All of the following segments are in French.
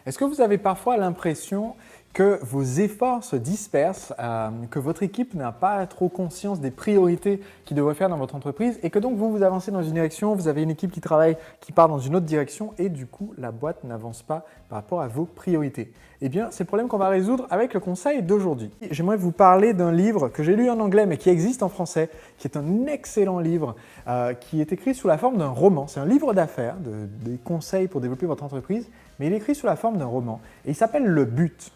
Est-ce que vous avez parfois l'impression que vos efforts se dispersent, que votre équipe n'a pas trop conscience des priorités qu'ils devraient faire dans votre entreprise et que donc vous avancez dans une direction, vous avez une équipe qui part dans une autre direction et du coup la boîte n'avance pas par rapport à vos priorités? Eh bien, c'est le problème qu'on va résoudre avec le conseil d'aujourd'hui. J'aimerais vous parler d'un livre que j'ai lu en anglais mais qui existe en français, qui est un excellent livre qui est écrit sous la forme d'un roman. C'est un livre d'affaires, des conseils pour développer votre entreprise, mais il est écrit sous la forme d'un roman et il s'appelle Le But.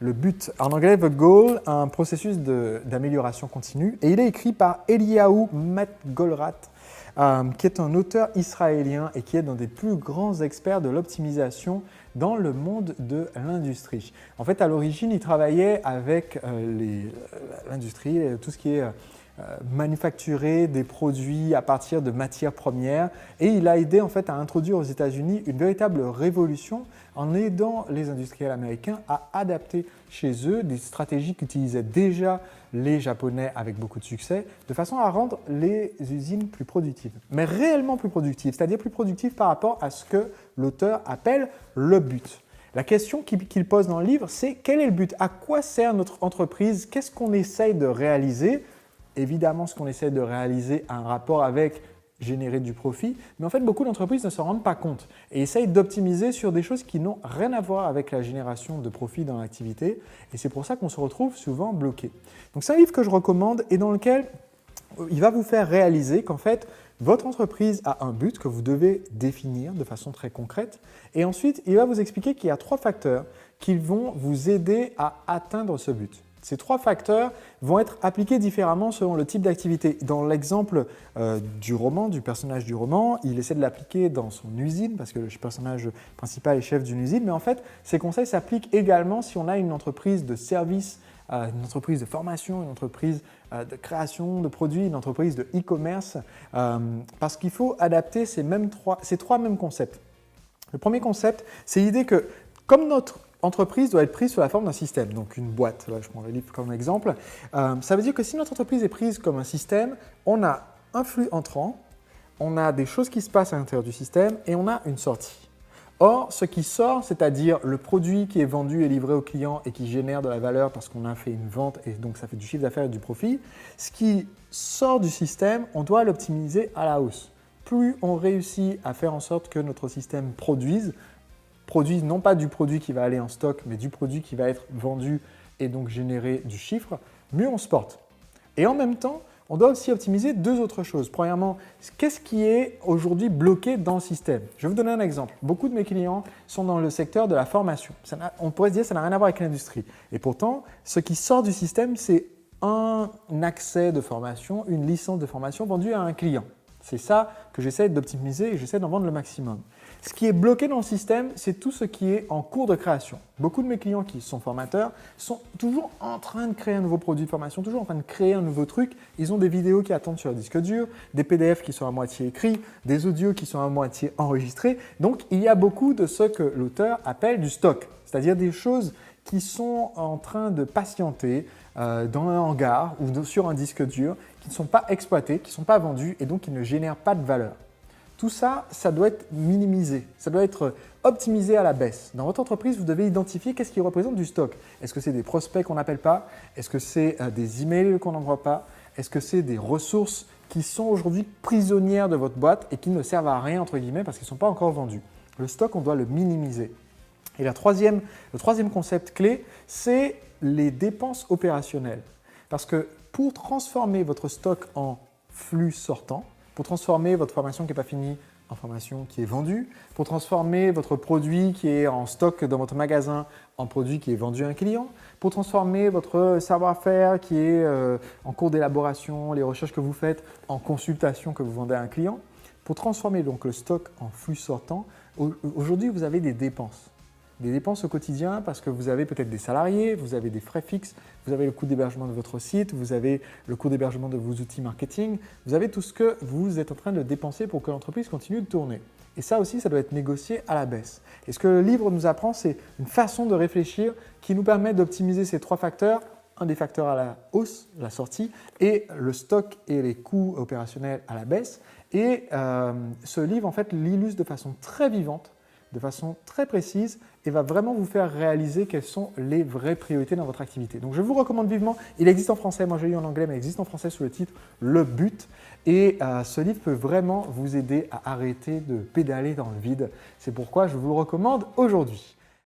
Le but, en anglais, The Goal, un processus d'amélioration continue. Et il est écrit par Eliyahu Matgolrat, qui est un auteur israélien et qui est l'un des plus grands experts de l'optimisation dans le monde de l'industrie. En fait, à l'origine, il travaillait avec l'industrie, tout ce qui est manufacturer des produits à partir de matières premières et il a aidé en fait à introduire aux États-Unis une véritable révolution en aidant les industriels américains à adapter chez eux des stratégies qu'utilisaient déjà les Japonais avec beaucoup de succès, de façon à rendre les usines plus productives, mais réellement plus productives, c'est-à-dire plus productives par rapport à ce que l'auteur appelle le but. La question qu'il pose dans le livre, c'est quel est le but? À quoi sert notre entreprise? Qu'est-ce qu'on essaye de réaliser? Évidemment, ce qu'on essaie de réaliser a un rapport avec générer du profit, mais en fait, beaucoup d'entreprises ne s'en rendent pas compte et essayent d'optimiser sur des choses qui n'ont rien à voir avec la génération de profit dans l'activité et c'est pour ça qu'on se retrouve souvent bloqué. Donc, c'est un livre que je recommande et dans lequel il va vous faire réaliser qu'en fait, votre entreprise a un but que vous devez définir de façon très concrète et ensuite, il va vous expliquer qu'il y a 3 facteurs qui vont vous aider à atteindre ce but. Ces 3 facteurs vont être appliqués différemment selon le type d'activité. Dans l'exemple du roman, du personnage du roman, il essaie de l'appliquer dans son usine parce que le personnage principal est chef d'une usine, mais en fait, ces conseils s'appliquent également si on a une entreprise de service, une entreprise de formation, une entreprise de création de produits, une entreprise de e-commerce, parce qu'il faut adapter ces 3 mêmes concepts. Le premier concept, c'est l'idée que comme notre entreprise doit être prise sous la forme d'un système, donc une boîte, là je prends le livre comme exemple, ça veut dire que si notre entreprise est prise comme un système, on a un flux entrant, on a des choses qui se passent à l'intérieur du système et on a une sortie. Or, ce qui sort, c'est-à-dire le produit qui est vendu et livré au client et qui génère de la valeur parce qu'on a fait une vente et donc ça fait du chiffre d'affaires et du profit, ce qui sort du système, on doit l'optimiser à la hausse. Plus on réussit à faire en sorte que notre système produise non pas du produit qui va aller en stock, mais du produit qui va être vendu et donc générer du chiffre, mieux on se porte. Et en même temps, on doit aussi optimiser 2 autres choses. Premièrement, qu'est-ce qui est aujourd'hui bloqué dans le système? Je vais vous donner un exemple. Beaucoup de mes clients sont dans le secteur de la formation. On pourrait se dire que ça n'a rien à voir avec l'industrie. Et pourtant, ce qui sort du système, c'est un accès de formation, une licence de formation vendue à un client. C'est ça que j'essaie d'optimiser et j'essaie d'en vendre le maximum. Ce qui est bloqué dans le système, c'est tout ce qui est en cours de création. Beaucoup de mes clients qui sont formateurs sont toujours en train de créer un nouveau produit de formation, toujours en train de créer un nouveau truc. Ils ont des vidéos qui attendent sur leur disque dur, des PDF qui sont à moitié écrits, des audios qui sont à moitié enregistrés. Donc, il y a beaucoup de ce que l'auteur appelle du stock, c'est-à-dire des choses qui sont en train de patienter dans un hangar ou sur un disque dur, qui ne sont pas exploitées, qui ne sont pas vendues et donc qui ne génèrent pas de valeur. Tout ça, ça doit être minimisé, ça doit être optimisé à la baisse. Dans votre entreprise, vous devez identifier qu'est-ce qui représente du stock. Est-ce que c'est des prospects qu'on n'appelle pas? Est-ce que c'est des emails qu'on n'envoie pas? Est-ce que c'est des ressources qui sont aujourd'hui prisonnières de votre boîte et qui ne servent à rien entre guillemets parce qu'ils ne sont pas encore vendus? Le stock, on doit le minimiser. Et le troisième concept clé, c'est les dépenses opérationnelles. Parce que pour transformer votre stock en flux sortant, pour transformer votre formation qui n'est pas finie en formation qui est vendue, pour transformer votre produit qui est en stock dans votre magasin en produit qui est vendu à un client, pour transformer votre savoir-faire qui est en cours d'élaboration, les recherches que vous faites en consultation que vous vendez à un client, pour transformer donc le stock en flux sortant, aujourd'hui vous avez des dépenses. Des dépenses au quotidien parce que vous avez peut-être des salariés, vous avez des frais fixes, vous avez le coût d'hébergement de votre site, vous avez le coût d'hébergement de vos outils marketing, vous avez tout ce que vous êtes en train de dépenser pour que l'entreprise continue de tourner. Et ça aussi, ça doit être négocié à la baisse. Et ce que le livre nous apprend, c'est une façon de réfléchir qui nous permet d'optimiser ces 3 facteurs. Un des facteurs à la hausse, la sortie, et le stock et les coûts opérationnels à la baisse. Et ce livre, en fait, l'illustre de façon très vivante, de façon très précise et va vraiment vous faire réaliser quelles sont les vraies priorités dans votre activité. Donc je vous recommande vivement, il existe en français, moi je l'ai lu en anglais, mais il existe en français sous le titre Le But. Et ce livre peut vraiment vous aider à arrêter de pédaler dans le vide. C'est pourquoi je vous le recommande aujourd'hui.